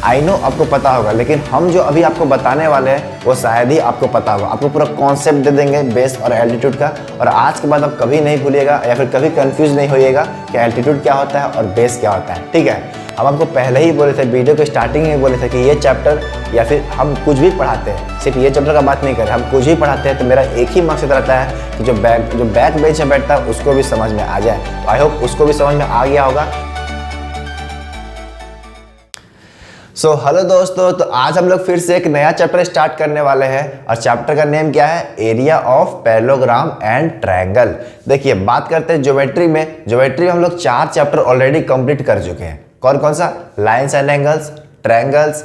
I know आपको पता होगा, लेकिन हम जो अभी आपको बताने वाले हैं वो शायद ही आपको पता होगा। आपको पूरा कॉन्सेप्ट दे देंगे बेस और एल्टीट्यूड का, और आज के बाद आप कभी नहीं भूलिएगा या फिर कभी कंफ्यूज नहीं होइएगा कि एल्टीट्यूड क्या होता है और बेस क्या होता है। ठीक है, हम आपको पहले ही बोले थे, वीडियो के स्टार्टिंग में बोले थे कि ये चैप्टर या फिर हम कुछ भी पढ़ाते हैं, सिर्फ ये चैप्टर का बात नहीं करें, हम कुछ भी पढ़ाते हैं तो मेरा एक ही मकसद रहता है कि जो बैक बेंच में बैठता है उसको भी समझ में आ जाए। आई होप उसको भी समझ में आ गया होगा। सो हेलो दोस्तों, तो आज हम लोग फिर से एक नया चैप्टर स्टार्ट करने वाले हैं और चैप्टर का नेम क्या है? Area of parallelogram and triangle. देखिए, बात करते हैं ज्योमेट्री में। ज्योमेट्री में हम लोग 4 चैप्टर ऑलरेडी कंप्लीट कर चुके हैं। कौन कौन सा? Lines and angles, triangles,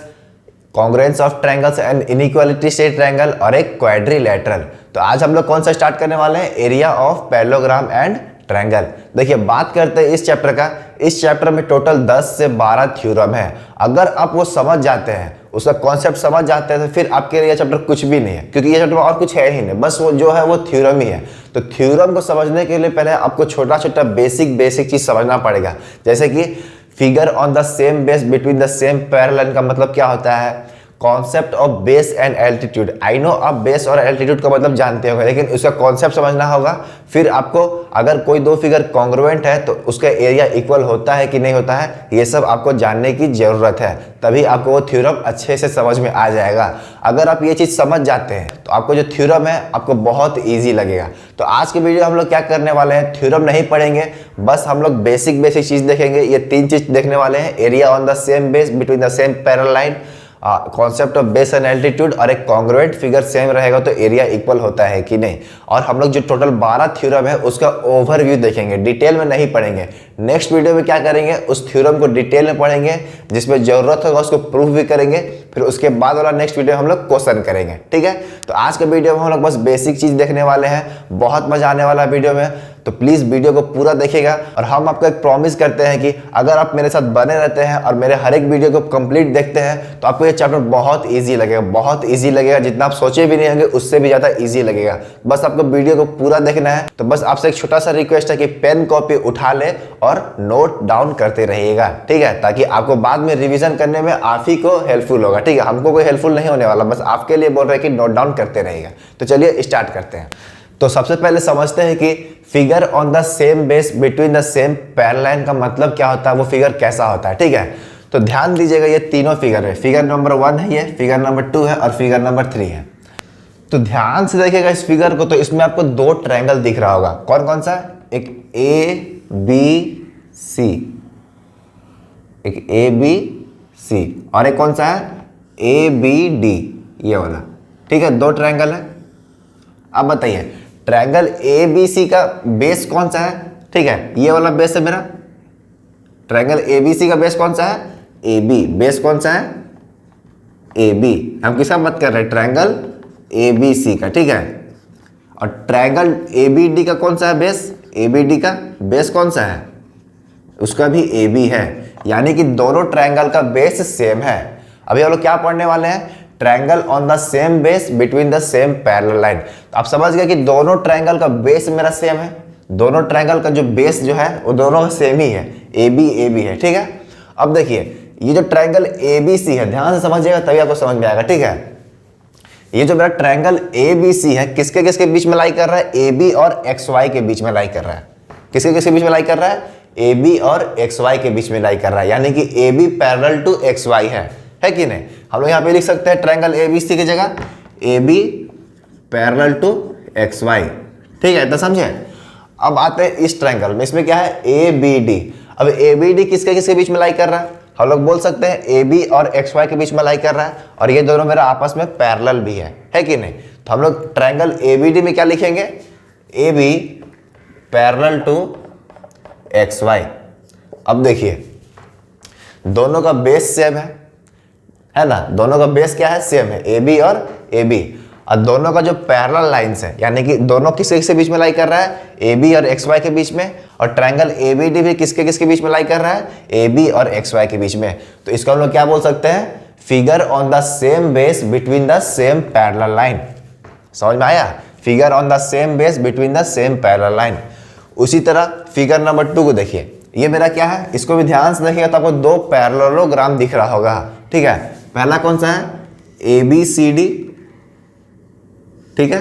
congruence of triangles and inequality से ट्रायंगल और एक क्वाड्रिलैटरल। तो आज हम लोग कौन सा स्टार्ट करने वाले हैं? Area of parallelogram and triangle. देखिए, बात करते हैं इस चैप्टर का। इस चैप्टर में टोटल 10 से 12 थ्योरम है। अगर आप वो समझ जाते हैं, उसका कॉन्सेप्ट समझ जाते हैं, तो फिर आपके लिए ये चैप्टर कुछ भी नहीं है, क्योंकि ये चैप्टर में और कुछ है ही नहीं, बस वो जो है वो थ्योरम ही है। तो थ्योरम को समझने के लिए पहले आपको छोटा छोटा बेसिक चीज समझना पड़ेगा। जैसे कि figure on the same base between the same parallel का मतलब क्या होता है? Concept of base and altitude. I know आप बेस और एल्टीट्यूड का मतलब जानते होंगे, लेकिन उसका कॉन्सेप्ट समझना होगा। फिर आपको अगर कोई दो फिगर कॉन्ग्रुएंट है तो उसका एरिया इक्वल होता है कि नहीं होता है, ये सब आपको जानने की जरूरत है, तभी आपको वो थ्योरम अच्छे से समझ में आ जाएगा। अगर आप ये चीज़ समझ जाते हैं तो आपको जो थ्योरम है आपको बहुत ईजी लगेगा। तो आज के वीडियो हम लोग क्या करने वाले हैं? थ्योरम नहीं पढ़ेंगे, बस हम लोग बेसिक चीज़ देखेंगे। ये 3 चीज़ देखने वाले हैं: area on the same base between the same parallel line, concept of base and altitude, और एक कॉन्ग्रुएंट फिगर सेम रहेगा तो एरिया इक्वल होता है कि नहीं। और हम लोग जो टोटल 12 थ्योरम है उसका ओवरव्यू देखेंगे, डिटेल में नहीं पढ़ेंगे। नेक्स्ट वीडियो में क्या करेंगे? उस थ्योरम को डिटेल में पढ़ेंगे, जिसमें जरूरत होगा उसको प्रूफ भी करेंगे। फिर उसके बाद वाला नेक्स्ट वीडियो हम लोग क्वेश्चन करेंगे। ठीक है, तो आज के वीडियो में हम लोग बस बेसिक चीज देखने वाले हैं। बहुत मजा आने वाला वीडियो में, तो प्लीज वीडियो को पूरा देखिएगा। और हम आपको एक प्रॉमिस करते हैं कि अगर आप मेरे साथ बने रहते हैं और मेरे हर एक वीडियो को कंप्लीट देखते हैं तो आपको ये चैप्टर बहुत इजी लगेगा, बहुत इजी लगेगा। जितना आप सोचे भी नहीं होंगे उससे भी ज्यादा इजी लगेगा। बस आपको वीडियो को पूरा देखना है। तो बस आपसे एक छोटा सा रिक्वेस्ट है कि पेन कॉपी उठा ले और नोट डाउन करते रहिएगा। ठीक है, ताकि आपको बाद में रिविजन करने में आप ही को हेल्पफुल होगा। ठीक है, हमको कोई हेल्पफुल नहीं होने वाला, बस आपके लिए बोल रहे हैं कि नोट डाउन करते रहिएगा। तो चलिए स्टार्ट करते हैं। तो सबसे पहले समझते हैं कि figure on the same base between the same parallel line का मतलब क्या होता है, वो फिगर कैसा होता है। ठीक है, तो ध्यान दीजिएगा, ये तीनों फिगर है। फिगर नंबर 1 है, ये फिगर नंबर 2 है और फिगर नंबर 3 है। तो ध्यान से देखिएगा इस फिगर को। तो इसमें आपको 2 ट्रायंगल दिख रहा होगा। कौन कौन सा? एक ABC, एक ABC, और एक कौन सा है? ABD, ये वाला। ठीक है, 2 ट्रायंगल है। अब बताइए, ट्रायंगल ABC का बेस कौन सा है? ठीक है, ये वाला बेस है मेरा। ट्रायंगल ABC का बेस कौन सा है? AB। बेस कौन सा है? AB। हम किसका बात कर रहे हैं? ट्रायंगल ABC का। ठीक है, और ट्रायंगल ABD का कौन सा है बेस? ABD का बेस कौन सा है? उसका भी AB है, यानी कि दोनों ट्रायंगल का बेस सेम है। अभी हम लोग क्या पढ़ने वाले हैं? Triangle on the same base between the same parallel line. तो आप समझ गए कि दोनों ट्रायंगल का बेस मेरा सेम है। दोनों ट्रायंगल का जो बेस जो है वो दोनों सेम ही है, AB है। ठीक है, अब देखिए, ये जो ट्रायंगल ABC है, ध्यान से समझिएगा तभी आपको समझ में आएगा। ठीक है, ये जो मेरा ट्रायंगल ABC है किसके किसके बीच में लाई कर रहा है? AB और XY के बीच में लाई कर रहा है। किसके किसके बीच में लाई कर रहा है? AB और XY के बीच में लाई कर रहा है, यानी कि AB पैरेलल टू XY है कि नहीं? हम लोग यहाँ पे लिख सकते हैं ट्रायंगल ABC की जगह AB पैरेलल टू XY। ठीक है, तो समझे। अब आते हैं इस ट्रायंगल में, इसमें क्या है? ABD। अब ABD किसके किसके बीच में लाई कर रहा है? हम लोग बोल सकते हैं AB और XY के बीच में लाई कर रहा है, और ये दोनों मेरा आपस में पैरेलल भी है कि नहीं? तो हम लोग ट्रायंगल ABD में क्या लिखेंगे? AB parallel to XY। अब देखिए, दोनों का बेस सेम है ना? दोनों का बेस क्या है? सेम है, AB और AB। और दोनों का जो पैरेलल लाइंस है, यानी कि दोनों किसके किसके बीच में लाई कर रहा है? AB और XY के बीच में। और ट्रायंगल ABD भी किसके किसके बीच में लाई कर रहा है? AB और XY के बीच में। तो इसको हम लोग क्या बोल सकते हैं? Figure on the same base between the same parallel line. समझ में आया? Figure on the same base between the same parallel line. उसी तरह फिगर नंबर 2 को देखिए, ये मेरा क्या है? इसको भी ध्यान से देखिएगा तो आपको 2 पैरेललोग्राम दिख रहा होगा। ठीक है, पहला कौन सा है, ए बी सी डी, ठीक है,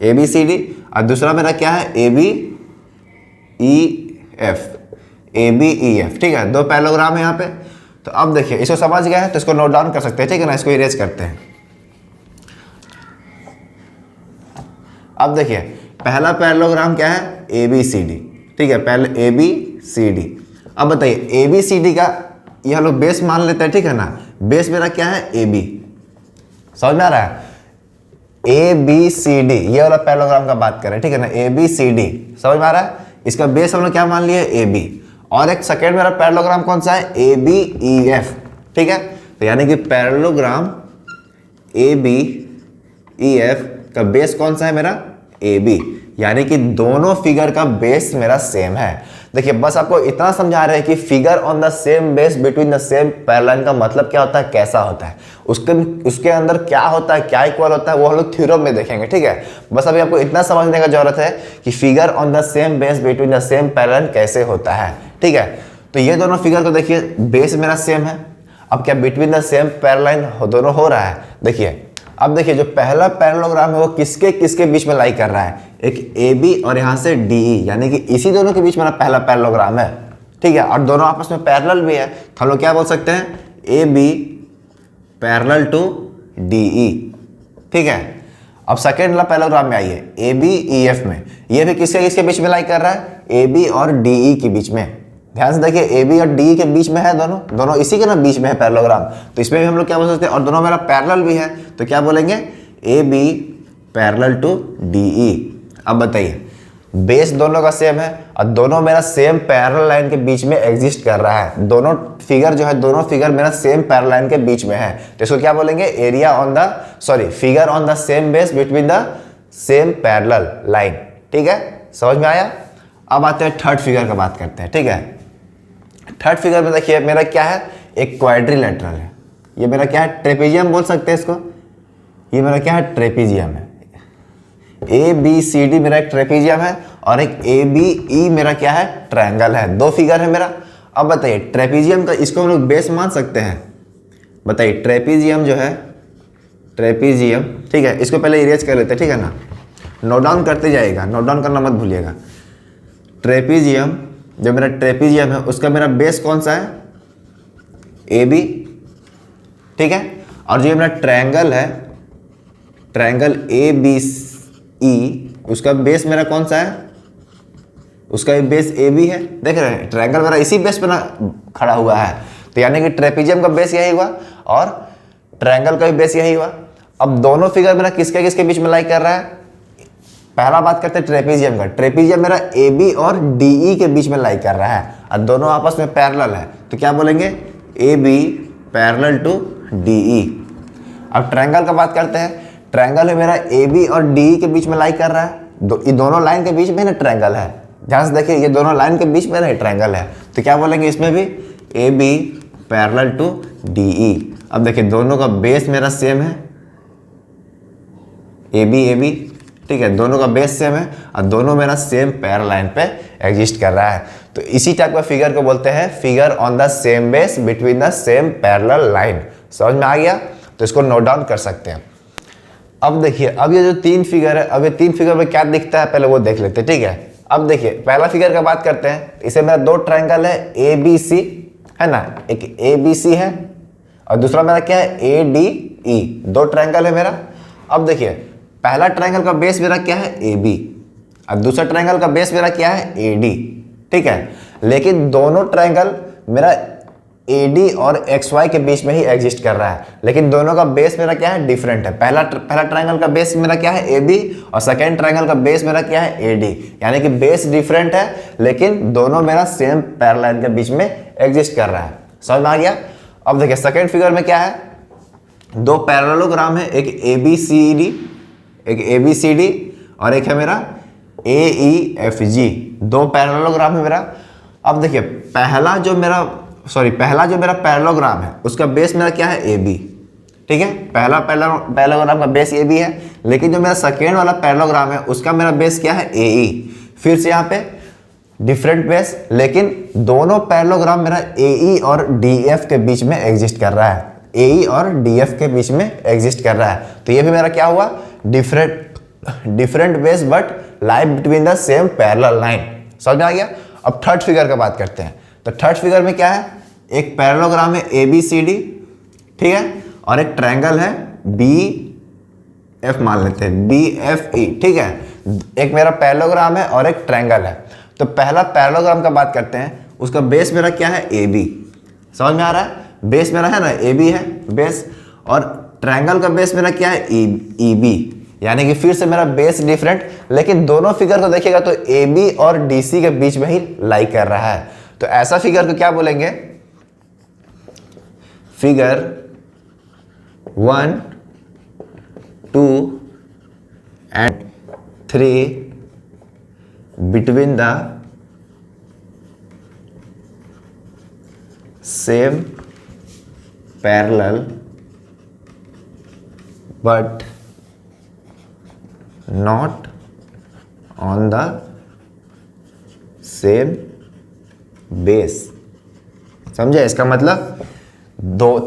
ए बी सी डी, और दूसरा मेरा क्या है, a b e f, a b e f, ठीक है, दो पैरेललोग्राम है यहाँ पे। तो अब देखिए इसको समझ गए हैं तो इसको नोट डाउन कर सकते हैं, ठीक है ना, इसको इरेज करते हैं। अब देखिए पहला पैरेललोग्राम क्या है, ए बी सी डी, ठीक है, पहले ए बी सी डी। अब बताइए ए बी सी डी का ये हम लोग बेस मान लेते हैं, ठीक है ना, बेस मेरा क्या है, ए बी, समझ में आ रहा है, ए बी सी डी, ये वाला पैरेललोग्राम का बात करें, ठीक है ना, ए बी सी डी, समझ में आ रहा है, इसका बेस हम लोग क्या मान लिए, ए बी। और एक सेकेंड मेरा पैरेललोग्राम कौन सा है, ए बी ई एफ, ठीक है, तो यानी कि parallelogram a b e f का बेस कौन सा है मेरा, ए बी, यानी कि दोनों फिगर का बेस मेरा सेम है। देखिए बस आपको इतना समझा रहे हैं कि figure on the same base between the same parallel का मतलब क्या होता है, कैसा होता है, उसके अंदर क्या होता है, क्या इक्वल होता है, वो हम लोग थ्योरम में देखेंगे, ठीक है। बस अभी आपको इतना समझने का जरूरत है कि figure on the same base between the same parallel कैसे होता है, ठीक है। तो ये दोनों फिगर को देखिए, बेस मेरा सेम है, अब क्या बिटवीन द सेम पैरेलल दोनों हो रहा है, देखिए। अब देखिए जो पहला पैरेललोग्राम है वो किसके किसके बीच में लाई कर रहा है, एक ए बी और यहाँ से डी ई, यानी कि इसी दोनों के बीच में पहला पैरेललोग्राम है, ठीक है, और दोनों आपस में पैरेलल भी है, तो हम लोग क्या बोल सकते हैं, a b parallel to d e, ठीक है। अब सेकेंड वाला पैरेललोग्राम में आइए, ए बी ई एफ में, ये भी किसके किसके बीच में लाई कर रहा है, ए बी और डी ई के बीच में। ध्यान से देखिए ए बी और डी के बीच में है, दोनों इसी के ना बीच में है पैरेललोग्राम, तो इसमें भी हम लोग क्या बोल सकते हैं, और दोनों मेरा पैरेलल भी है, तो क्या बोलेंगे, a b parallel to d e. अब बताइए बेस दोनों का सेम है और दोनों मेरा सेम पैरेलल लाइन के बीच में एग्जिस्ट कर रहा है, दोनों फिगर जो है, दोनों फिगर मेरा सेम पैरेलल लाइन के बीच में है, तो इसको क्या बोलेंगे, area on the figure on the same base between the same parallel line, ठीक है, समझ में आया। अब आते हैं थर्ड फिगर का बात करते हैं, ठीक है। थर्ड फिगर में देखिए मेरा क्या है, एक क्वाड्रिलेटरल है, ये मेरा क्या है, ट्रेपेजियम बोल सकते हैं इसको, ये मेरा क्या है, ट्रेपेजियम है, ए बी सी डी मेरा एक ट्रेपेजियम है और एक ए बी ई मेरा क्या है, ट्रायंगल है, दो फिगर है मेरा। अब बताइए ट्रेपेजियम का इसको हम लोग बेस मान सकते हैं, बताइए ट्रेपेजियम जो है, ट्रेपेजियम, ठीक है, इसको पहले इरेज कर लेते हैं, ठीक है ना, नोट डाउन करते जाइएगा, नोट डाउन करना मत भूलिएगा। ट्रेपेजियम जो मेरा ट्रेपेजियम है उसका मेरा बेस कौन सा है, ए बी, ठीक है, और जो मेरा ट्रायंगल है, ट्रायंगल ए बी ई, उसका बेस मेरा कौन सा है, उसका बेस ए बी है, देख रहे हैं ट्रायंगल मेरा इसी बेस पे ना खड़ा हुआ है, तो यानी कि ट्रेपेजियम का बेस यही हुआ और ट्रायंगल का भी बेस यही हुआ। अब दोनों फिगर मेरा किसके किसके बीच में लाई कर रहा है, पहला बात करते हैं ट्रेपेजियम का, ट्रेपेजियम मेरा ए बी और डी ई के बीच में लाई कर रहा है और दोनों आपस में पैरेलल है, तो क्या बोलेंगे, a b parallel to d e. अब ट्रायंगल का बात करते हैं, ट्रायंगल में मेरा ए बी और डी ई के बीच में लाई कर रहा है, ये दोनों लाइन के बीच में ना ट्रायंगल है, ध्यान से देखिए ये दोनों लाइन के बीच में ना ट्रायंगल है, तो क्या बोलेंगे इसमें भी, a b parallel to d e. अब देखिए दोनों का बेस मेरा सेम है, ए बी, ठीक है, दोनों का बेस सेम है और दोनों मेरा सेम पैरेलल लाइन पे एग्जिस्ट कर रहा है, तो इसी टाइप का फिगर को बोलते हैं figure on the same base between the same parallel line. समझ में आ गया, तो इसको नोट डाउन कर सकते हैं। अब देखिए अब ये जो तीन फिगर है, अब ये तीन फिगर में क्या दिखता है पहले वो देख लेते हैं, ठीक है। अब देखिए पहला फिगर का बात करते हैं, इसे मेरा दो ट्रायंगल है, ए बी सी है ना, एक ए बी सी है और दूसरा मेरा क्या है, ए डी ई, दो ट्रायंगल है मेरा। अब देखिए पहला ट्रायंगल का बेस मेरा क्या है, ए बी, और दूसरा ट्रायंगल का बेस मेरा क्या है, ए डी, ठीक है, लेकिन दोनों ट्रायंगल मेरा ए डी और एक्स वाई के बीच में ही एग्जिस्ट कर रहा है, लेकिन दोनों का बेस मेरा क्या है, डिफरेंट है। पहला ट्रायंगल का बेस मेरा क्या है, ए बी, और सेकेंड ट्रायंगल का बेस मेरा क्या है, ए डी, यानी कि बेस डिफरेंट है लेकिन दोनों मेरा सेम पैरेलल लाइन के बीच में एग्जिस्ट कर रहा है। समझ में आ गया। अब देखिए सेकेंड फिगर में क्या है, दो पैरेललोग्राम है, एक ए बी सी डी, एक ए बी सी डी और एक है मेरा ए ई एफ जी, दो पैरेललोग्राम है मेरा। अब देखिए पहला जो मेरा पैरेललोग्राम है उसका बेस मेरा क्या है, ए बी, ठीक है, पहला पैरेललोग्राम का बेस ए बी है, लेकिन जो मेरा सेकेंड वाला पैरेललोग्राम है उसका मेरा बेस क्या है, ए ई। फिर से यहाँ पे डिफरेंट बेस, लेकिन दोनों पैरेललोग्राम मेरा AE और DF के बीच में एग्जिस्ट कर रहा है, AE और DF के बीच में एग्जिस्ट कर रहा है। तो ये भी मेरा क्या हुआ, different base but lie between the same parallel line. समझ में आ गया। अब थर्ड फिगर का बात करते हैं। तो थर्ड फिगर में क्या है, एक पैरेललोग्राम है ABCD, ठीक है, और एक ट्रायंगल है BF, मान लेते हैं BFE, ठीक है। एक मेरा पैरेललोग्राम है और एक ट्रायंगल है। तो पहला पैरेललोग्राम का बात करते हैं, उसका बेस मेरा क्या है, AB। समझ में आ रहा है, बेस मेरा है ना AB है बेस, और ट्रायंगल का बेस मेरा क्या है, EB, यानी कि फिर से मेरा बेस डिफरेंट, लेकिन दोनों फिगर को देखिएगा तो AB और DC के बीच में ही लाई कर रहा है। तो ऐसा फिगर को क्या बोलेंगे, figure 1, 2 and 3 between the same parallel but not on the same base। समझे इसका मतलब,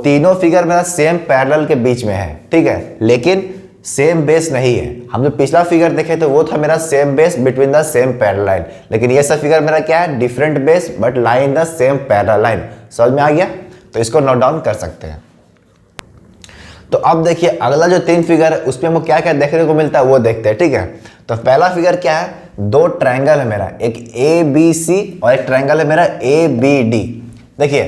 तीनों फिगर मेरा सेम पैरेलल के बीच में है, ठीक है, लेकिन सेम बेस नहीं है। हम जो पिछला फिगर देखे थे वो था मेरा same base between the same parallel line, लेकिन ये सब फिगर मेरा क्या है, different base but lie in the same parallel line. समझ में आ गया। तो इसको नोट डाउन कर सकते हैं। तो अब देखिए अगला जो 3 फिगर है उसमें हमको क्या क्या देखने को मिलता है वो देखते हैं, ठीक है। तो पहला फिगर क्या है, 2 ट्रायंगल है मेरा, एक ABC और एक ट्रायंगल है मेरा ABD। देखिए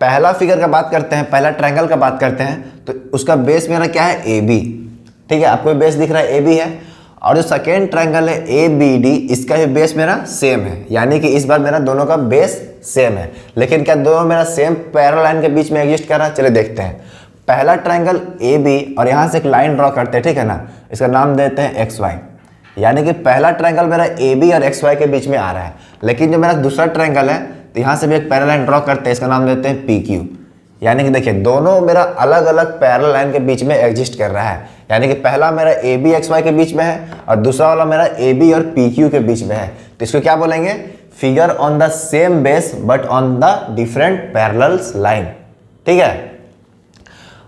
पहला फिगर का बात करते हैं, पहला ट्रायंगल का बात करते हैं, तो उसका बेस मेरा क्या है, AB, ठीक है, आपको बेस दिख रहा है AB है। और जो सेकेंड ट्रायंगल है ABD, इसका भी बेस मेरा सेम है, यानी कि इस बार मेरा दोनों का बेस सेम है, लेकिन क्या दोनों मेरा सेम पैरेलल लाइन के बीच में एग्जिस्ट कर रहा है। चलिए देखते हैं। पहला ट्रायंगल AB और यहाँ से एक लाइन ड्रॉ करते हैं, ठीक है ना, इसका नाम देते हैं XY, यानी कि पहला ट्रायंगल मेरा AB और XY के बीच में आ रहा है। लेकिन जो मेरा दूसरा ट्रायंगल है, तो यहाँ से भी एक पैरेलल लाइन ड्रॉ करते हैं, इसका नाम देते हैं PQ, यानी कि देखिए दोनों मेरा अलग अलग पैरेलल लाइन के बीच में एग्जिस्ट कर रहा है, यानी कि पहला मेरा AB XY के बीच में है और दूसरा वाला मेरा AB और PQ के बीच में है। तो इसको क्या बोलेंगे, figure on the same base but on the different parallel line, ठीक है।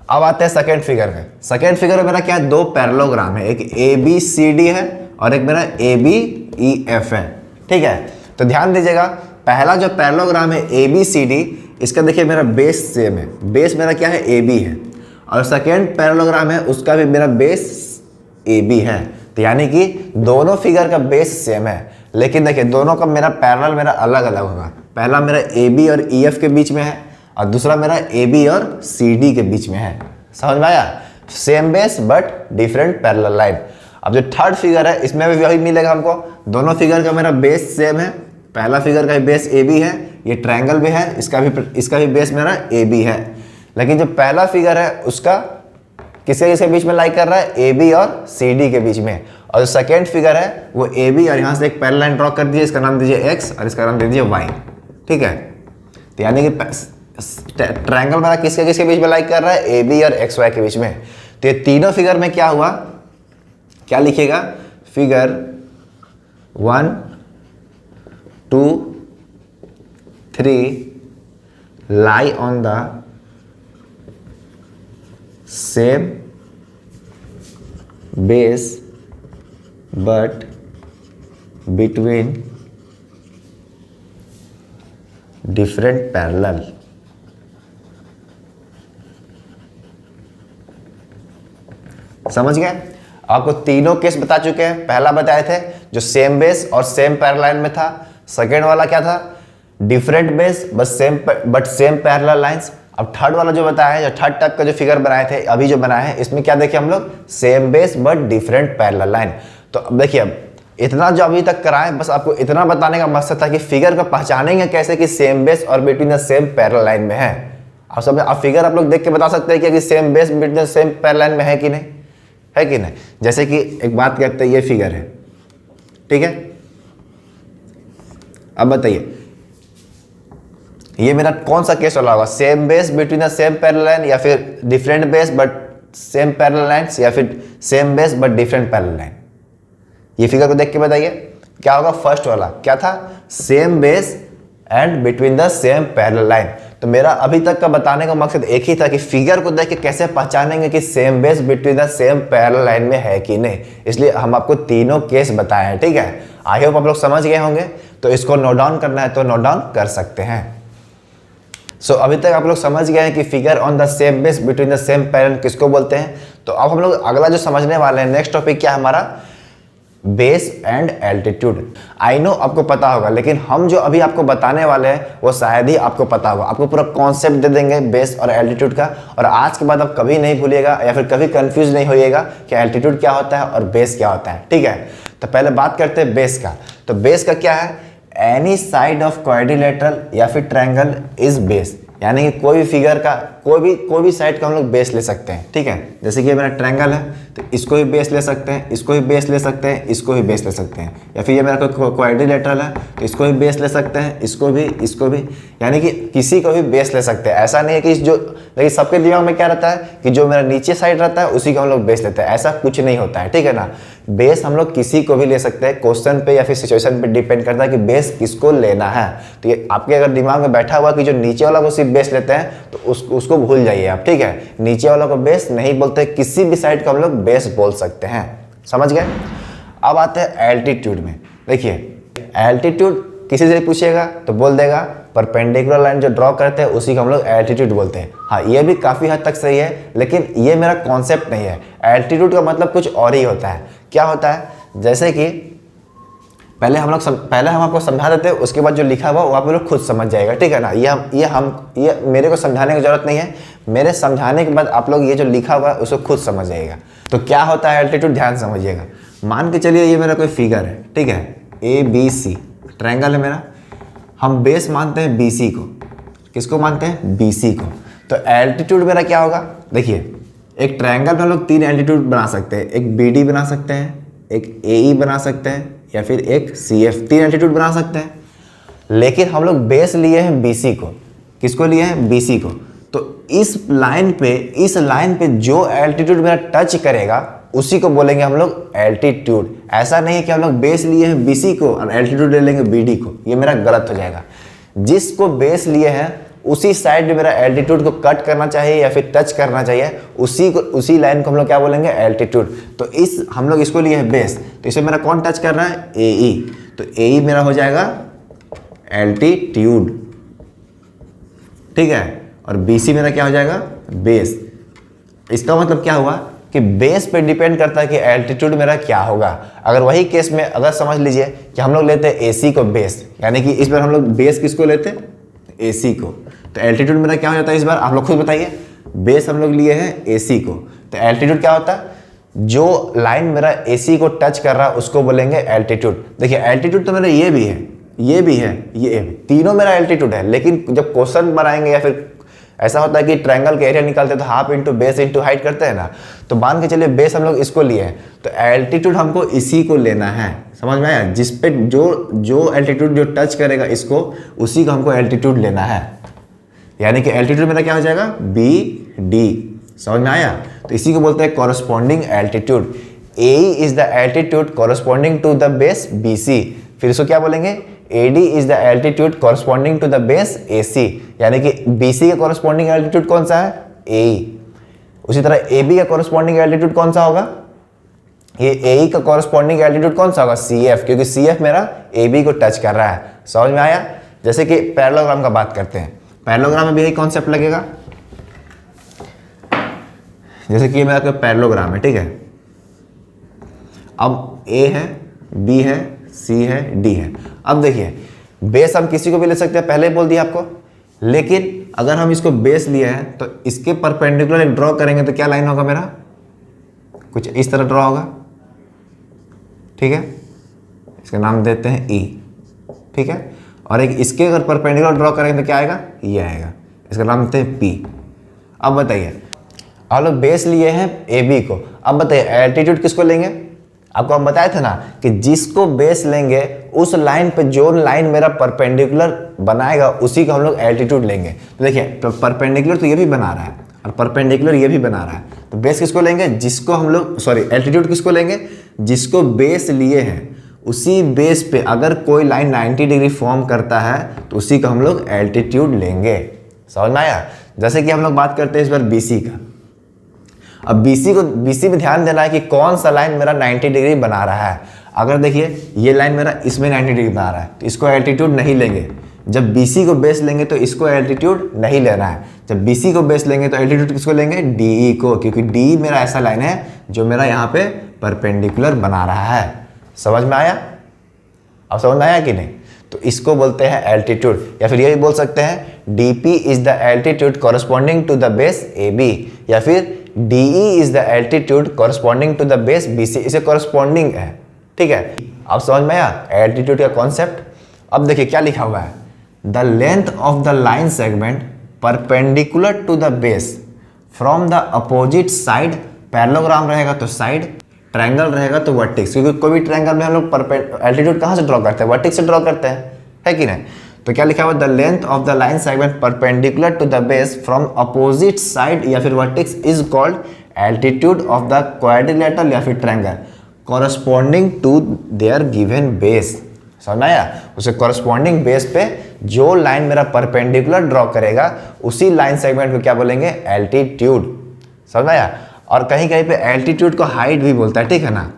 अब आते हैं सेकेंड फिगर में। सेकेंड फिगर में मेरा क्या है, 2 पैरेललोग्राम है, एक ABCD है और एक मेरा ABEF है, ठीक है। तो ध्यान दीजिएगा, पहला जो पैरेललोग्राम है ABCD, इसका देखिए मेरा बेस सेम है, बेस मेरा क्या है, AB है, और सेकेंड पैरेललोग्राम है उसका भी मेरा बेस AB है। तो यानी कि दोनों फिगर का बेस सेम है, लेकिन देखिए दोनों का मेरा पैरेलल मेरा अलग अलग होगा। पहला मेरा AB और EF के बीच में है और दूसरा मेरा AB और CD के बीच में है। समझ में आया, same base but different parallel line. अब जो थर्ड फिगर है इसमें भी वही मिलेगा हमको, दोनों फिगर का मेरा बेस सेम है, पहला फिगर का भी बेस AB है, ये ट्रायंगल भी है, इसका भी बेस मेरा AB है, लेकिन जो पहला फिगर है उसका किसके बीच में लाई कर रहा है, AB और CD के बीच में, और जो सेकेंड फिगर है वो AB और यहाँ से एक पैरेलल लाइन ड्रॉ कर दीजिए, इसका नाम दीजिए X और इसका नाम दे दीजिए Y, ठीक है। तो यानी कि ट्रायंगल मेरा किसके बीच में लाई कर रहा है, AB और XY के बीच में। तो ये तीनों फिगर में क्या हुआ, क्या लिखिएगा, figure 1, 2, 3 lie on the same base but between different parallel। समझ गए। आपको तीनों केस बता चुके हैं। पहला बताए थे जो सेम बेस और सेम पैरेलल लाइन में था, सेकेंड वाला क्या था, different base but same parallel lines. अब थर्ड वाला जो बताया है, जो थर्ड टाइप का जो फिगर बनाए थे अभी जो बनाए हैं, इसमें क्या देखे हम लोग, same base but different parallel line. तो अब देखिए, अब इतना जो अभी तक कराएं, बस आपको इतना बताने का मकसद था कि फिगर को पहचानेंगे कैसे कि सेम बेस और between the same parallel line में है। आप सब आप फिगर आप लोग देख के बता सकते हैं कि same base between the same parallel line में है कि नहीं, है कि नहीं। जैसे कि एक बात कहते हैं, ये फिगर है, ठीक है। अब बताइए ये मेरा कौन सा केस वाला होगा, same base between the same parallel line, या फिर different base but same parallel lines, या फिर same base but different parallel line. ये फिगर को देख के बताइए। क्या होगा, फर्स्ट वाला क्या था, same base and between the same parallel line. तो मेरा अभी तक का बताने का मकसद एक ही था कि फिगर को देख के कैसे पहचानेंगे कि same base between the same parallel line में है कि नहीं, इसलिए हम आपको तीनों केस बताए हैं। ठीक है, आई होप आप लोग समझ गए होंगे। तो इसको नोट डाउन करना है तो नोट डाउन कर सकते हैं। सो अभी तक आप लोग समझ गए हैं कि figure on the same base between the same parallel किसको बोलते हैं। तो अब हम लोग अगला जो समझने वाले हैं, नेक्स्ट टॉपिक क्या है हमारा, base and altitude. I know आपको पता होगा, लेकिन हम जो अभी आपको बताने वाले हैं वो शायद ही आपको पता होगा। आपको पूरा कॉन्सेप्ट दे देंगे बेस और एल्टीट्यूड का, और आज के बाद आप कभी नहीं भूलिएगा या फिर कभी कंफ्यूज नहीं होइएगा कि एल्टीट्यूड क्या होता है और बेस क्या होता है। ठीक है, तो पहले बात करते हैं बेस का। तो बेस का क्या है, एनी साइड ऑफ क्वाड्रिलेटरल या फिर ट्रायंगल इज बेस, यानी कि कोई भी फिगर का कोई भी साइड का हम लोग बेस ले सकते हैं। ठीक है, जैसे कि ये मेरा ट्रायंगल है तो इसको भी बेस ले सकते हैं, इसको भी बेस ले सकते हैं, इसको भी बेस ले सकते हैं। या फिर ये मेरा कोई क्वाड्रिलेटरल है तो इसको भी बेस ले सकते हैं, इसको भी, यानी कि किसी को भी बेस ले सकते हैं। ऐसा नहीं है कि जो, लेकिन सबके दिमाग में क्या रहता है कि जो मेरा नीचे साइड रहता है उसी को हम लोग बेस लेते हैं, ऐसा कुछ नहीं होता है। ठीक है ना, बेस हम लोग किसी को भी ले सकते हैं, क्वेश्चन पे या फिर सिचुएशन पे डिपेंड करता है कि बेस किसको लेना है। तो ये आपके अगर दिमाग में बैठा हुआ कि जो नीचे वाला को सिर्फ बेस लेते हैं तो उसको भूल जाइए आप। ठीक है, नीचे वाला को बेस नहीं बोलते, किसी भी साइड को हम लोग बेस बोल सकते हैं। समझ गए। अब आते हैं एल्टीट्यूड में। देखिए एल्टीट्यूड किसी से पूछेगा तो बोल देगा परपेंडिकुलर लाइन जो ड्रॉ करते हैं उसी को हम लोग एल्टीट्यूड बोलते हैं। हाँ, ये भी काफ़ी हद तक सही है, लेकिन ये मेरा कॉन्सेप्ट नहीं है। एल्टीट्यूड का मतलब कुछ और ही होता है। क्या होता है, जैसे कि पहले हम आपको समझा देते हैं, उसके बाद जो लिखा हुआ वो आप लोग खुद समझ जाएगा। ठीक है ना, ये मेरे को समझाने की जरूरत नहीं है, मेरे समझाने के बाद आप लोग ये जो लिखा हुआ है उसको खुद समझ जाएगा। तो क्या होता है एल्टीट्यूड, ध्यान समझिएगा। मान के चलिए ये मेरा कोई फिगर है, ठीक है, ABC ट्रायंगल है मेरा, हम बेस मानते हैं BC को। किसको मानते हैं, BC को। तो एल्टीट्यूड मेरा क्या होगा, देखिए एक ट्रायंगल में हम लोग 3 एल्टीट्यूड बना सकते हैं, एक BD बना सकते हैं, एक AE बना सकते हैं, या फिर एक CF, 3 एल्टीट्यूड बना सकते हैं। लेकिन हम लोग बेस लिए हैं BC को। किसको लिए हैं, BC को। तो इस लाइन पे जो एल्टीट्यूड मेरा टच करेगा उसी को बोलेंगे हम लोग एल्टीट्यूड। ऐसा नहीं है कि हम लोग बेस लिए हैं BC को और एल्टीट्यूड ले लेंगे BD को, ये मेरा गलत हो जाएगा। जिसको बेस लिए हैं उसी साइड में मेरा एल्टीट्यूड को कट करना चाहिए या फिर टच करना चाहिए, उसी लाइन को हम लोग क्या बोलेंगे, एल्टीट्यूड। तो हम लोग इसको लिए हैं बेस, तो इसे मेरा कौन टच कर रहा है, AE। तो AE मेरा हो जाएगा एल्टीट्यूड। ठीक है, और BC मेरा क्या हो जाएगा, बेस। इसका मतलब क्या हुआ कि बेस पे डिपेंड करता है कि एल्टीट्यूड मेरा क्या होगा। अगर वही केस में अगर समझ लीजिए कि हम लोग लेते हैं AC को बेस, यानी कि इस बार हम लोग बेस किसको लेते हैं, AC को, तो एल्टीट्यूड मेरा क्या हो जाता है इस बार, आप लोग खुद बताइए। बेस हम लोग लिए हैं AC को, तो एल्टीट्यूड क्या होता है, जो लाइन मेरा AC को टच कर रहा है उसको बोलेंगे एल्टीट्यूड। देखिए एल्टीट्यूड तो मेरा ये भी है, ये भी है, ये भी, तीनों मेरा एल्टीट्यूड है। लेकिन जब क्वेश्चन बनाएंगे या फिर ऐसा होता है कि ट्रायंगल के एरिया निकालते हैं तो half into base into height करते हैं ना, तो मान के चलिए बेस हम लोग इसको लिए हैं, तो एल्टीट्यूड हमको इसी को लेना है। समझ में आया, जिस पे जो एल्टीट्यूड जो टच करेगा इसको, उसी को हमको एल्टीट्यूड लेना है। यानी कि एल्टीट्यूड मेरा क्या हो जाएगा, BD। समझ में आया, तो इसी को बोलते हैं corresponding altitude. AE is the altitude corresponding to the base BC। फिर इसको क्या बोलेंगे, AD is the altitude corresponding to the base AC। यानी कि BC का कॉरस्पॉन्डिंग एल्टीट्यूड कौन सा है, AE। उसी तरह AB का कॉरस्पॉन्डिंग एल्टीट्यूड कौन सा होगा, ये AE का कॉरस्पॉन्डिंग एल्टीट्यूड कौन सा होगा, CF, क्योंकि CF मेरा AB को टच कर रहा है। समझ में आया। जैसे कि पैरेललोग्राम का बात करते हैं, पैरेललोग्राम में भी यही कॉन्सेप्ट लगेगा। जैसे कि मेरा कोई पैरेललोग्राम है, ठीक है, अब A है, B है, C है, D है। अब देखिए बेस हम किसी को भी ले सकते हैं, पहले ही बोल दिया आपको। लेकिन अगर हम इसको बेस लिए हैं तो इसके परपेंडिकुलर एक ड्रॉ करेंगे तो क्या लाइन होगा मेरा, कुछ इस तरह ड्रॉ होगा। ठीक है, इसका नाम देते हैं E। ठीक है, और एक इसके अगर परपेंडिकुलर ड्रॉ करेंगे तो क्या आएगा, ये आएगा, इसका नाम देते हैं P। अब बताइए, हम लोग बेस लिए हैं AB को, अब बताइए एल्टीट्यूड किसको लेंगे। आपको हम बताए थे ना कि जिसको बेस लेंगे उस लाइन पे जो लाइन मेरा परपेंडिकुलर बनाएगा उसी को हम लोग एल्टीट्यूड लेंगे। तो देखिए परपेंडिकुलर तो ये भी बना रहा है और परपेंडिकुलर ये भी बना रहा है, तो बेस किसको लेंगे, जिसको हम लोग एल्टीट्यूड किसको लेंगे, जिसको बेस लिए हैं उसी बेस पे अगर कोई लाइन 90 डिग्री फॉर्म करता है तो उसी को हम लोग एल्टीट्यूड लेंगे। समझ में आया? जैसे कि हम लोग बात करते हैं इस बार BC का। अब BC में ध्यान देना है कि कौन सा लाइन मेरा 90 डिग्री बना रहा है। अगर देखिए ये लाइन मेरा इसमें 90 डिग्री बना रहा है तो इसको एल्टीट्यूड नहीं लेंगे। जब BC को बेस लेंगे तो इसको एल्टीट्यूड नहीं लेना है। जब BC को बेस लेंगे तो एल्टीट्यूड किसको लेंगे? DE को, क्योंकि DE मेरा ऐसा लाइन है जो मेरा यहाँ पे परपेंडिकुलर बना रहा है। समझ में आया? अब समझ में आया कि नहीं? तो इसको बोलते हैं एल्टीट्यूड, या फिर ये भी बोल सकते हैं DP is the altitude corresponding to the base AB, या फिर DE is the altitude corresponding to the base BC। इसे कॉरस्पॉन्डिंग है, ठीक है। अब समझ में आया एल्टीट्यूड का कॉन्सेप्ट? अब देखिए क्या लिखा हुआ है, the length of the line segment perpendicular to the base from the opposite side. Parallelogram रहेगा तो साइड, ट्रायंगल रहेगा तो वर्टेक्स, क्योंकि कोई भी ट्रायंगल में हम लोग एल्टीट्यूड कहाँ से ड्रॉ करते हैं? वर्टेक्स से ड्रॉ करते हैं, है कि नहीं? तो क्या लिखा हुआ, the length of the line segment perpendicular to the base from opposite side या फिर vertex is called altitude of the quadrilateral या फिर triangle corresponding to their given base. समझ में आया? उसे कॉरस्पॉन्डिंग बेस पे जो लाइन मेरा परपेंडिकुलर ड्रॉ करेगा उसी लाइन सेगमेंट को क्या बोलेंगे? एल्टीट्यूड। समझ में आया? और कहीं कहीं पे एल्टीट्यूड को हाइट भी बोलता है, ठीक है ना?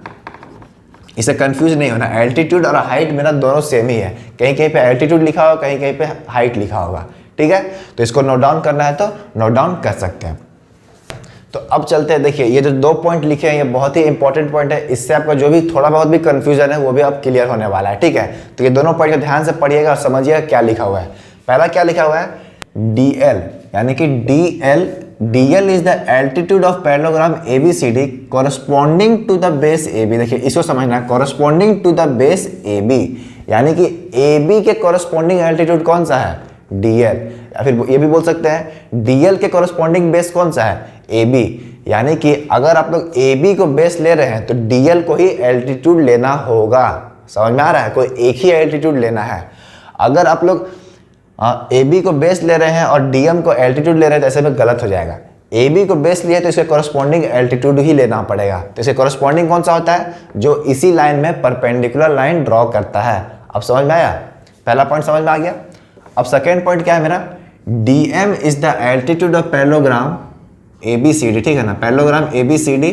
इसे कंफ्यूज नहीं होना, एल्टीट्यूड और हाइट मेरा दोनों सेम ही है। कहीं कहीं पे एल्टीट्यूड लिखा होगा, कहीं कहीं पे हाइट लिखा होगा, ठीक है? तो इसको नोट डाउन करना है तो नोट डाउन कर सकते हैं। तो अब चलते हैं, देखिए ये जो 2 पॉइंट लिखे हैं ये बहुत ही इंपॉर्टेंट पॉइंट है। इससे आपका जो भी थोड़ा बहुत भी कंफ्यूजन है वो भी अब क्लियर होने वाला है, ठीक है? तो ये दोनों पॉइंट को ध्यान से पढ़िएगा और समझिएगा क्या लिखा हुआ है। पहला क्या लिखा हुआ है? DL, यानी कि DL is the altitude of parallelogram ABCD corresponding to the base AB। देखिए इसको समझना है, corresponding to the base AB, यानी कि AB के कॉरस्पॉन्डिंग एल्टीट्यूड कौन सा है? DL। या फिर ये भी बोल सकते हैं DL के कॉरस्पॉन्डिंग बेस कौन सा है? AB। यानी कि अगर आप लोग AB को बेस ले रहे हैं तो DL को ही एल्टीट्यूड लेना होगा। समझ में आ रहा है? कोई एक ही एल्टीट्यूड लेना है। अगर आप लोग AB को बेस ले रहे हैं और DM को एल्टीट्यूड ले रहे हैं तो ऐसे में गलत हो जाएगा। AB को बेस लिया तो इसके कॉरस्पॉन्डिंग एल्टीट्यूड ही लेना पड़ेगा। तो इसके कॉरस्पॉन्डिंग कौन सा होता है? जो इसी लाइन में परपेंडिकुलर लाइन ड्रॉ करता है। अब समझ में आया? पहला पॉइंट समझ में आ गया। अब सेकेंड पॉइंट क्या है मेरा? DM is the altitude of parallelogram ABCD, ठीक है ना? Parallelogram ABCD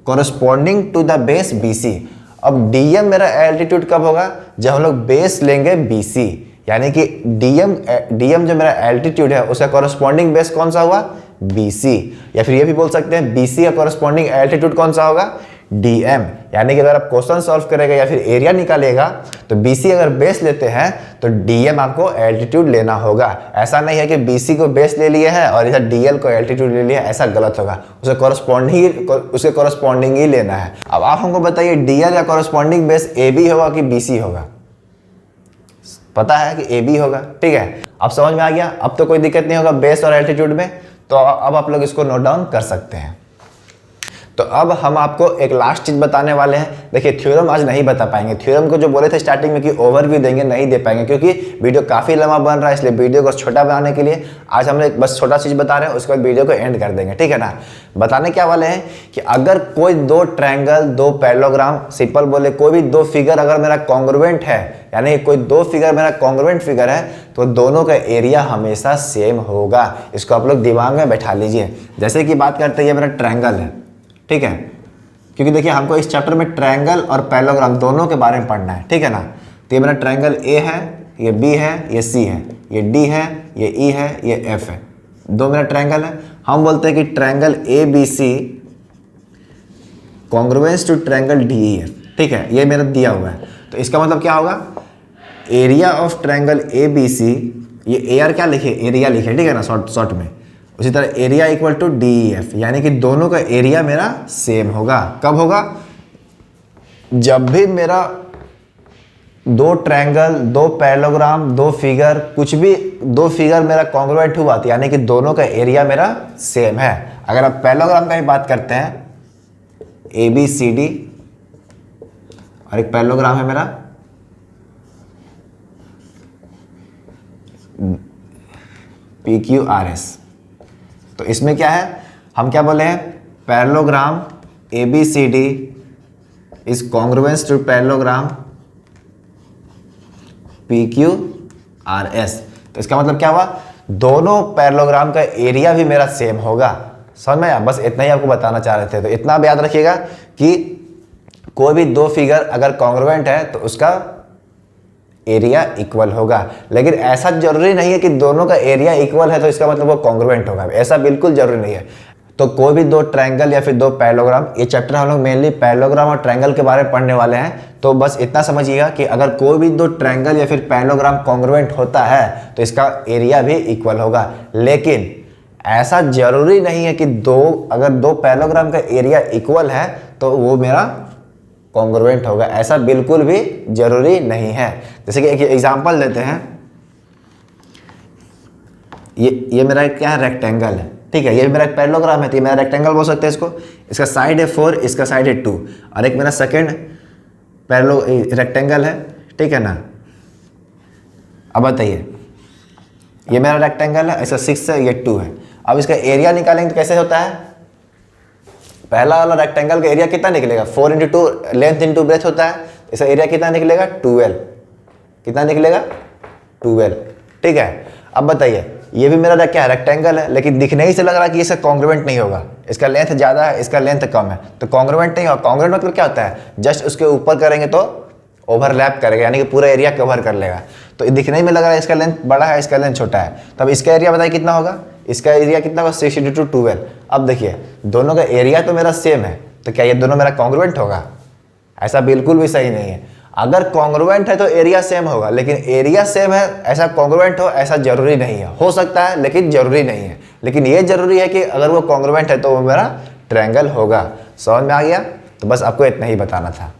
corresponding to the base BC। अब DM मेरा एल्टीट्यूड कब होगा? जब हम लोग बेस लेंगे BC, यानी कि DM जो मेरा एल्टीट्यूड है उसका कॉरस्पॉन्डिंग बेस कौन सा हुआ? BC। या फिर ये भी बोल सकते हैं BC का कॉरस्पॉन्डिंग एल्टीट्यूड कौन सा होगा? DM। यानी कि अगर आप क्वेश्चन सॉल्व करेगा या फिर एरिया निकालेगा तो BC अगर बेस लेते हैं तो DM आपको एल्टीट्यूड लेना होगा। ऐसा नहीं है कि BC को बेस ले लिए है और इधर DL को एल्टीट्यूड ले लिया, ऐसा गलत होगा। उसके कॉरस्पॉन्डिंग ही लेना है। अब आप हमको बताइए DL का कॉरस्पॉन्डिंग बेस AB होगा कि BC होगा? पता है कि AB होगा, ठीक है? अब समझ में आ गया? अब तो कोई दिक्कत नहीं होगा बेस और एल्टीट्यूड में। तो अब आप लोग इसको नोट डाउन कर सकते हैं। तो अब हम आपको एक लास्ट चीज बताने वाले हैं। देखिए थ्योरम आज नहीं बता पाएंगे। थ्योरम को जो बोले थे स्टार्टिंग में कि ओवरव्यू देंगे, नहीं दे पाएंगे क्योंकि वीडियो काफ़ी लंबा बन रहा है। इसलिए वीडियो को छोटा बनाने के लिए आज हम लोग बस छोटा चीज़ बता रहे हैं, उसके बाद वीडियो को एंड कर देंगे, ठीक है ना? बताने क्या वाले हैं कि अगर कोई 2 ट्रायंगल, 2 पैरेललोग्राम, सिंपल बोले कोई भी 2 फिगर अगर मेरा कॉन्ग्रुएंट है, यानी कोई 2 फिगर मेरा कॉन्ग्रुएंट फिगर है, तो दोनों का एरिया हमेशा सेम होगा। इसको आप लोग दिमाग में बैठा लीजिए। जैसे कि बात करते हैं ये मेरा ट्रायंगल है, ठीक है? क्योंकि देखिए हमको इस चैप्टर में ट्रायंगल और पैरेललोग्राम दोनों के बारे में पढ़ना है, ठीक है ना? तो ये मेरा ट्रायंगल A है, ये B है, ये C है, ये D है, ये E है, ये F है। 2 मेरा ट्रायंगल है। हम बोलते हैं कि triangle ABC congruence to triangle DEF, ठीक है? ये मेरा दिया हुआ है। तो इसका मतलब क्या होगा? एरिया ऑफ ट्रायंगल ABC, ये AR क्या लिखे? एरिया लिखे, ठीक है ना? शॉर्ट में। उसी तरह एरिया इक्वल टू DEF, यानी कि दोनों का एरिया मेरा सेम होगा। कब होगा? जब भी मेरा 2 ट्रायंगल, 2 पैरेललोग्राम, 2 फिगर, कुछ भी 2 फिगर मेरा कॉन्ग्रुएंट हुआ तो यानी कि दोनों का एरिया मेरा सेम है। अगर आप पैरेललोग्राम का ही बात करते हैं, ABCD और एक पैरेललोग्राम है मेरा PQRS। तो इसमें क्या है? हम क्या बोले हैं? Parallelogram ABCD is congruence to parallelogram PQRS। तो इसका मतलब क्या हुआ, दोनों पैरेललोग्राम का एरिया भी मेरा सेम होगा। समझ में आया? बस इतना ही आपको बताना चाह रहे थे। तो इतना आप याद रखिएगा कि कोई भी दो फिगर अगर कॉन्ग्रुएंट है तो उसका एरिया इक्वल होगा, लेकिन ऐसा जरूरी नहीं है कि दोनों का एरिया इक्वल है तो इसका मतलब वो कॉन्ग्रुएंट होगा, ऐसा बिल्कुल जरूरी नहीं है। तो कोई भी दो ट्रायंगल या फिर दो पैरेललोग्राम, ये चैप्टर हम लोग मेनली पैरेललोग्राम और ट्रायंगल के बारे में पढ़ने वाले हैं। तो बस इतना समझिएगा कि अगर कोई भी दो ट्रायंगल या फिर पैरेललोग्राम कॉन्ग्रुएंट होता है तो इसका एरिया भी इक्वल होगा, लेकिन ऐसा जरूरी नहीं है कि अगर दो पैरेललोग्राम का एरिया इक्वल है तो वो मेरा कॉन्ग्रुएंट होगा, ऐसा बिल्कुल भी जरूरी नहीं है। जैसे कि एक एग्जांपल देते हैं, ये मेरा क्या है, रेक्टेंगल है, ठीक है। ये मेरा एक पैरेललोग्राम है तो ये मेरा रेक्टेंगल बोल सकते हैं इसको। इसका साइड है 4, इसका साइड है 2, और एक मेरा सेकंड रेक्टेंगल है, ठीक है ना। अब बताइए, ये मेरा रेक्टेंगल है, इसका 6 है, ये 2 है। अब इसका एरिया निकालेंगे तो कैसे होता है, पहला वाला रेक्टेंगल का एरिया कितना निकलेगा, 4 × 2 लेंथ इंटू ब्रेथ होता है। इसका एरिया कितना निकलेगा, 12। कितना निकलेगा, 12, ठीक है। अब बताइए, ये भी मेरा क्या है, रेक्टेंगल है, लेकिन दिखने ही से लग रहा है कि इसका कॉन्ग्रुएंट नहीं होगा, इसका लेंथ ज़्यादा है, इसका लेंथ कम है, तो कॉन्ग्रुएंट नहीं होगा। कॉन्ग्रुएंट मतलब क्या होता है, जस्ट उसके ऊपर करेंगे तो ओवरलैप करेगा, यानी कि पूरा एरिया कवर कर लेगा। तो दिखने में लग रहा है इसका लेंथ बड़ा है, इसका लेंथ छोटा है, तब इसका एरिया बताइए कितना होगा, इसका एरिया कितना होगा, 6 × 2 12। अब देखिए, दोनों का एरिया तो मेरा सेम है, तो क्या ये दोनों मेरा कॉन्ग्रुएंट होगा, ऐसा बिल्कुल भी सही नहीं है। अगर कॉन्ग्रुएंट है तो एरिया सेम होगा, लेकिन एरिया सेम है ऐसा कॉन्ग्रुएंट हो ऐसा जरूरी नहीं है, हो सकता है लेकिन जरूरी नहीं है। लेकिन ये जरूरी है कि अगर वो कॉन्ग्रुएंट है तो वो मेरा ट्रायंगल होगा। समझ में आ गया? तो बस आपको इतना ही बताना था।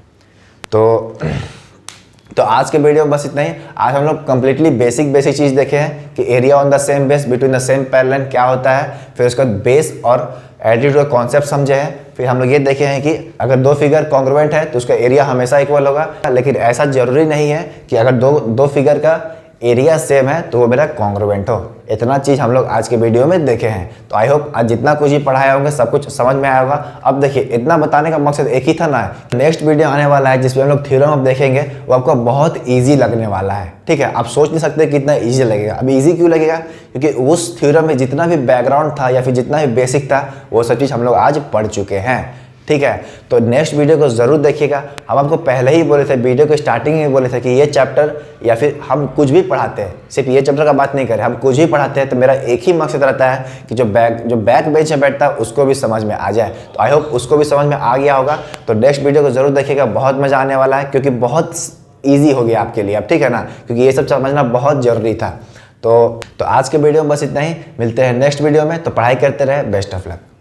तो आज के वीडियो में बस इतना ही। आज हम लोग कंप्लीटली बेसिक चीज़ देखे हैं कि area on the same base between the same parallel क्या होता है, फिर उसका बेस और एडिटिव का कॉन्सेप्ट समझे हैं। फिर हम लोग ये देखे हैं कि अगर दो फिगर कॉन्ग्रुएंट है तो उसका एरिया हमेशा इक्वल होगा, लेकिन ऐसा जरूरी नहीं है कि अगर दो फिगर का एरिया सेम है तो वो मेरा कॉन्ग्रुएंट हो। इतना चीज़ हम लोग आज के वीडियो में देखे हैं। तो आई होप आज जितना कुछ ही पढ़ाया होंगे सब कुछ समझ में आया होगा। अब देखिए, इतना बताने का मकसद एक ही था ना, नेक्स्ट वीडियो आने वाला है जिसमें हम लोग थ्योरम अब देखेंगे, वो आपको बहुत ईजी लगने वाला है, ठीक है। आप सोच नहीं सकते कितना ईजी लगेगा। अब ईजी क्यों लगेगा, क्योंकि उस थ्योरम में जितना भी बैकग्राउंड था या फिर जितना भी बेसिक था वो सब चीज़ हम लोग आज पढ़ चुके हैं, ठीक है। तो नेक्स्ट वीडियो को ज़रूर देखिएगा। हम आपको पहले ही बोले थे, वीडियो के स्टार्टिंग में बोले थे कि ये चैप्टर या फिर हम कुछ भी पढ़ाते हैं, सिर्फ ये चैप्टर का बात नहीं करें, हम कुछ भी पढ़ाते हैं तो मेरा एक ही मकसद रहता है कि जो बैक बेंच में बैठता है उसको भी समझ में आ जाए। तो आई होप उसको भी समझ में आ गया होगा। तो नेक्स्ट वीडियो को ज़रूर देखिएगा, बहुत मज़ा आने वाला है, क्योंकि बहुत ईजी हो गया आपके लिए अब, ठीक है ना, क्योंकि ये सब समझना बहुत ज़रूरी था। तो आज के वीडियो में बस इतना ही। मिलते हैं नेक्स्ट वीडियो में। तो पढ़ाई करते रहे। Best of luck.